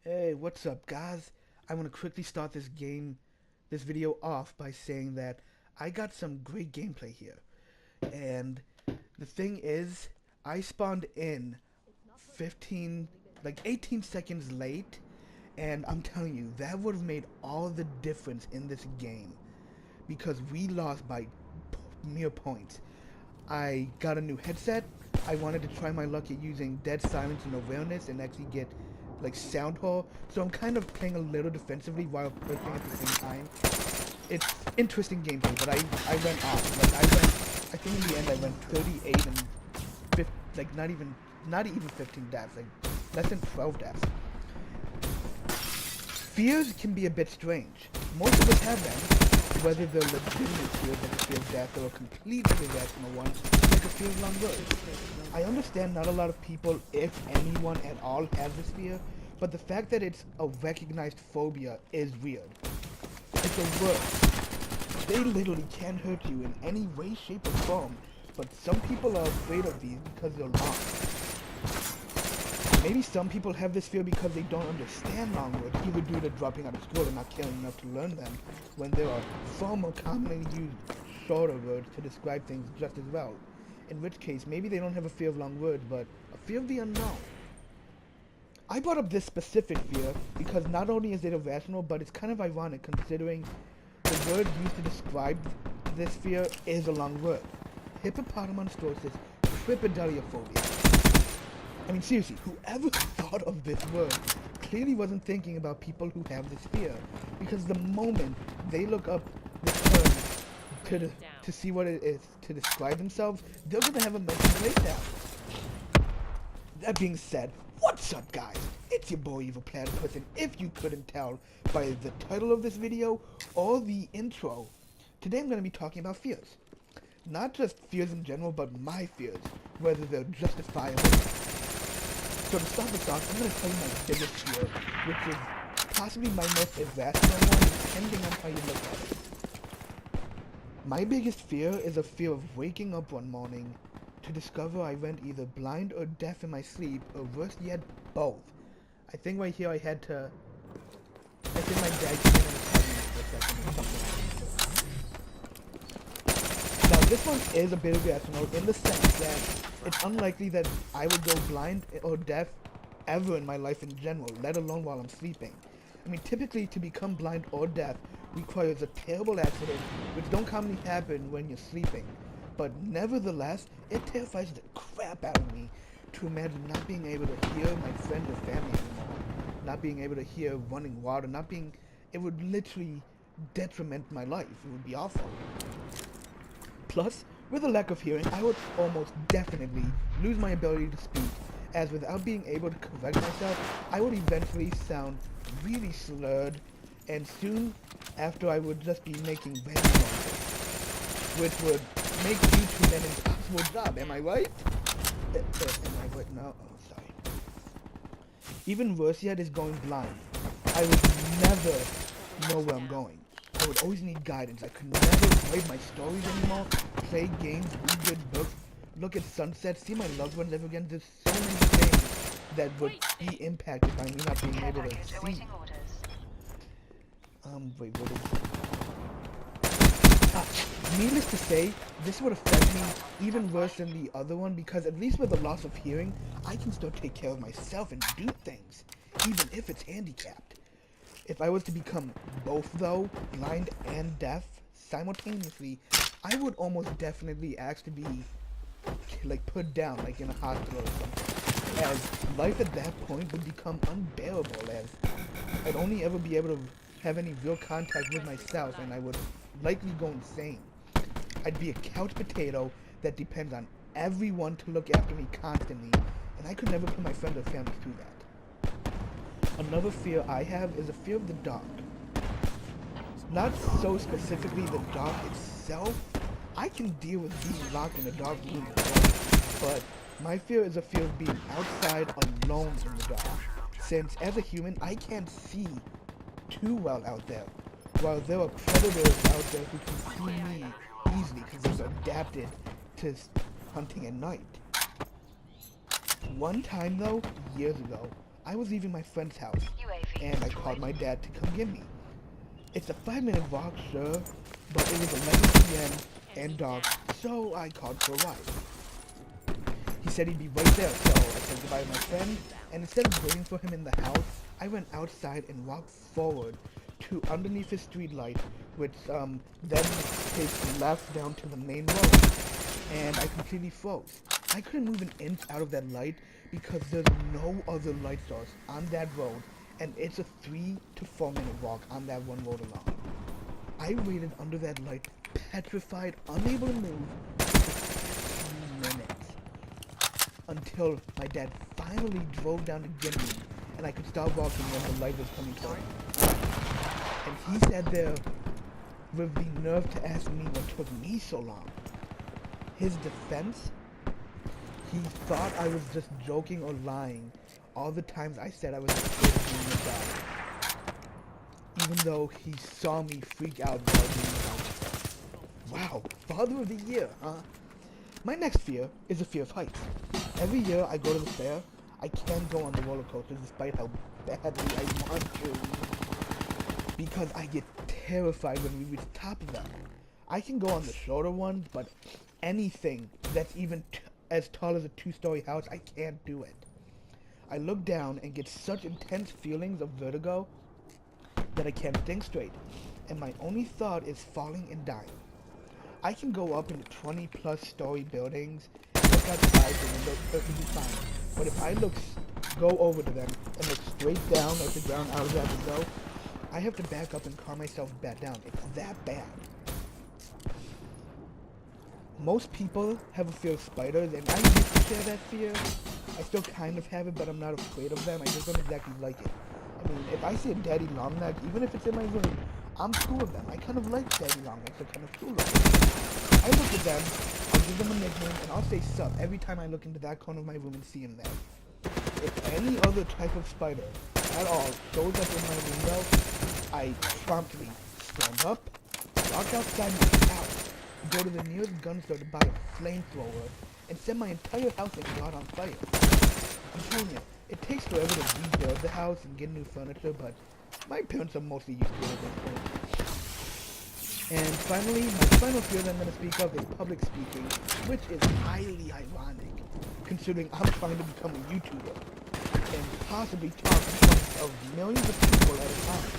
Hey, what's up, guys? I want to quickly start this video off by saying that I got some great gameplay here. And the thing is, I spawned in 15, like 18 seconds late, and I'm telling you, that would have made all the difference in this game because we lost by mere points. I got a new headset. I wanted to try my luck at using dead silence and awareness and actually get like sound hole. So I'm kind of playing a little defensively while pushing at the same time. It's interesting gameplay, but I went off. I think in the end I went 38 and 50, like not even 15 deaths, like less than 12 deaths. Fears can be a bit strange. Most of us have them, whether they're legitimate fears like a fear of death or a completely irrational one like a fear of long road. I understand not a lot of people, if anyone at all, have this fear, but the fact that it's a recognized phobia is weird. It's a word. They literally can hurt you in any way, shape, or form, but some people are afraid of these because they're long. Maybe some people have this fear because they don't understand long words, either due to dropping out of school and not caring enough to learn them, when there are far more commonly used shorter words to describe things just as well. In which case, maybe they don't have a fear of long words, but a fear of the unknown. I brought up this specific fear because not only is it irrational, but it's kind of ironic considering the word used to describe this fear is a long word. Hippopotamonstorosis cripidaliophobia. I mean, seriously, whoever thought of this word clearly wasn't thinking about people who have this fear, because the moment they look up the term to see what it is to describe themselves, they're gonna have a mental breakdown. That being said, what's up, guys? It's your boy Evil Platypus, and if you couldn't tell by the title of this video or the intro, today I'm gonna be talking about fears. Not just fears in general, but my fears, whether they're justifiable. So to start this off, I'm going to tell you my biggest fear, which is possibly my most irrational one, depending on how you look at it. My biggest fear is a fear of waking up one morning to discover I went either blind or deaf in my sleep, or worse yet, both. I think right here I think my dad came in and told me for a second or something. Now this one is a bit irrational in the sense that it's unlikely that I would go blind or deaf ever in my life in general, let alone while I'm sleeping. I mean, typically to become blind or deaf requires a terrible accident, which don't commonly happen when you're sleeping. But nevertheless, it terrifies the crap out of me to imagine not being able to hear my friend or family anymore, not being able to hear running water, it would literally detriment my life. It would be awful. Plus, with a lack of hearing, I would almost definitely lose my ability to speak, as without being able to correct myself, I would eventually sound really slurred, and soon after I would just be making random noises, which would make YouTube an impossible job, am I right? Am I right now? Oh, sorry. Even worse yet is going blind. I would never know where I'm going. I would always need guidance. I could never write my stories anymore, play games, read good books, look at sunsets, see my loved ones live again. There's so many things that would be impacted by me not being able to see. Wait, what is needless to say, this would affect me even worse than the other one because at least with the loss of hearing, I can still take care of myself and do things, even if it's handicapped. If I was to become both though, blind and deaf, simultaneously, I would almost definitely ask to be, like, put down, like in a hospital or something, as life at that point would become unbearable, as I'd only ever be able to have any real contact with myself, and I would likely go insane. I'd be a couch potato that depends on everyone to look after me constantly, and I could never put my friends or family through that. Another fear I have is a fear of the dark. Not so specifically the dark itself. I can deal with being locked in a dark room, but my fear is a fear of being outside alone in the dark. Since as a human, I can't see too well out there, while there are predators out there who can see me easily because they're adapted to hunting at night. One time though, years ago, I was leaving my friend's house, and I called my dad to come get me. It's a 5-minute walk, sure, but it was 11 p.m. and dark, so I called for a ride. He said he'd be right there, so I said goodbye to my friend, and instead of waiting for him in the house, I went outside and walked forward to underneath his street light, which then takes left down to the main road, and I completely froze. I couldn't move an inch out of that light because there's no other light source on that road, and it's a 3 to 4 minute walk on that one road alone. I waited under that light, petrified, unable to move, for 2 minutes, until my dad finally drove down to get me, and I could start walking when the light was coming toward me. And he sat there with the nerve to ask me what took me so long. His defense? He thought I was just joking or lying all the times I said I was afraid of being a dog. Even though he saw me freak out while being a dog. Wow, father of the year, huh? My next fear is the fear of heights. Every year I go to the fair, I can't go on the roller coasters despite how badly I want to, because I get terrified when we reach the top of them. I can go on the shorter ones, but anything that's even as tall as a 2-story house, I can't do it. I look down and get such intense feelings of vertigo that I can't think straight, and my only thought is falling and dying. I can go up into 20+ story buildings, look outside the window perfectly fine, but if I go over to them and look straight down at the ground I was at to go, I have to back up and calm myself back down. It's that bad. Most people have a fear of spiders, and I used to share that fear. I still kind of have it, but I'm not afraid of them. I just don't exactly like it. I mean, if I see a daddy long neck, even if it's in my room, I'm cool with them. I kind of like daddy long necks. They're kind of cool looking. I look at them, I'll give them a nickname, and I'll say sup every time I look into that corner of my room and see him there. If any other type of spider at all shows up in my window, I promptly stand up, walk outside my house, go to the nearest gun store to buy a flamethrower, and set my entire house and yard on fire. I'm telling you, it takes forever to rebuild the house and get new furniture, but my parents are mostly used to it at this point. And finally, my final fear that I'm going to speak of is public speaking, which is highly ironic, considering I'm trying to become a YouTuber, and possibly talk in front of millions of people at a time.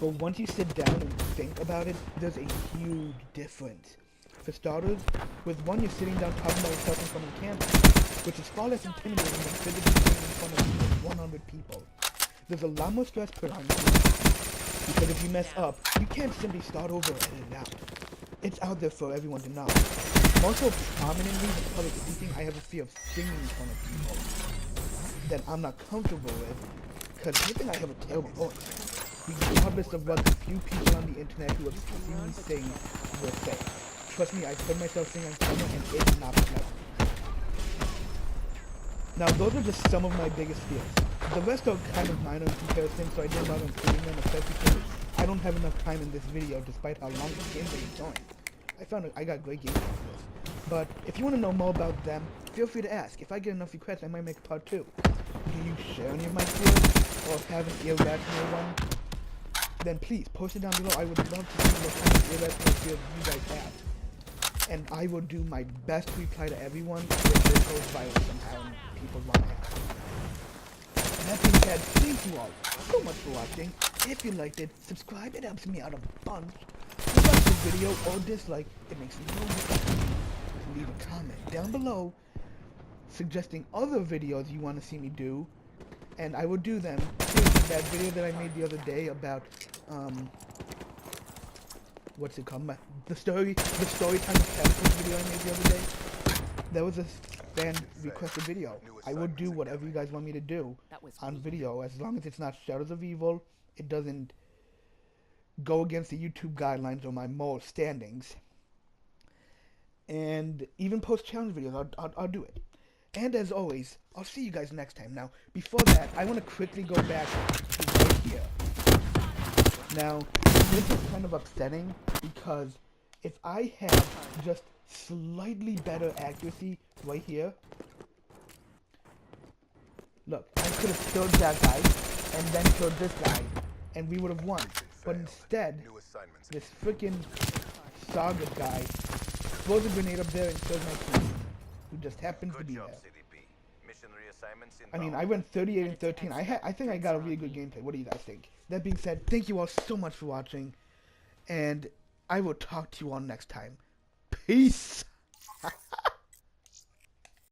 But once you sit down and think about it, there's a huge difference. For starters, with one you're sitting down talking about yourself in front of the camera, which is far less intimidating than physically sitting in front of 100 people. There's a lot more stress put on you, because if you mess up, you can't simply start over and edit it out. It's out there for everyone to know. Also, prominently in public speaking, I have a fear of singing in front of people that I'm not comfortable with, because I think I have a terrible voice, regardless of what the few people on the internet who have seen me sing will say. Trust me, I've heard myself sing on camera and it's not pleasant. Now, those are just some of my biggest fears. The rest are kind of minor in comparison, so I didn't bother including them, especially because I don't have enough time in this video, despite how long the gameplay is going. I got great gameplay for this. But if you want to know more about them, feel free to ask. If I get enough requests, I might make a part 2. Do you share any of my fears, or have an irrational one? Then please, post it down below. I would love to see what kind of irrational fears you guys have. And I will do my best to reply to everyone if this goes viral somehow and people want to have. That being said, thank you all so much for watching. If you liked it, subscribe. It helps me out a bunch. Like the video or dislike, it makes no difference. Leave a comment down below suggesting other videos you want to see me do, and I will do them. Seriously, that video that I made the other day about what's it called? The story time passport video I made the other day. That was a fan requested video. I will do whatever you guys want me to do on video, as long as it's not Shadows of Evil. It doesn't go against the YouTube guidelines or my moral standings. And even post challenge videos, I'll do it. And as always, I'll see you guys next time. Now, before that, I want to quickly go back to right here. Now, this is kind of upsetting because if I have just slightly better accuracy right here, Look, I could have killed that guy and then killed this guy, and we would have won. But instead, this freaking Saga guy throws a grenade up there and kills my team, who just happens to be there. I mean, I went 38 and 13. I think I got a really good gameplay. What do you guys think? That being said, thank you all so much for watching, and I will talk to you all next time. Peace!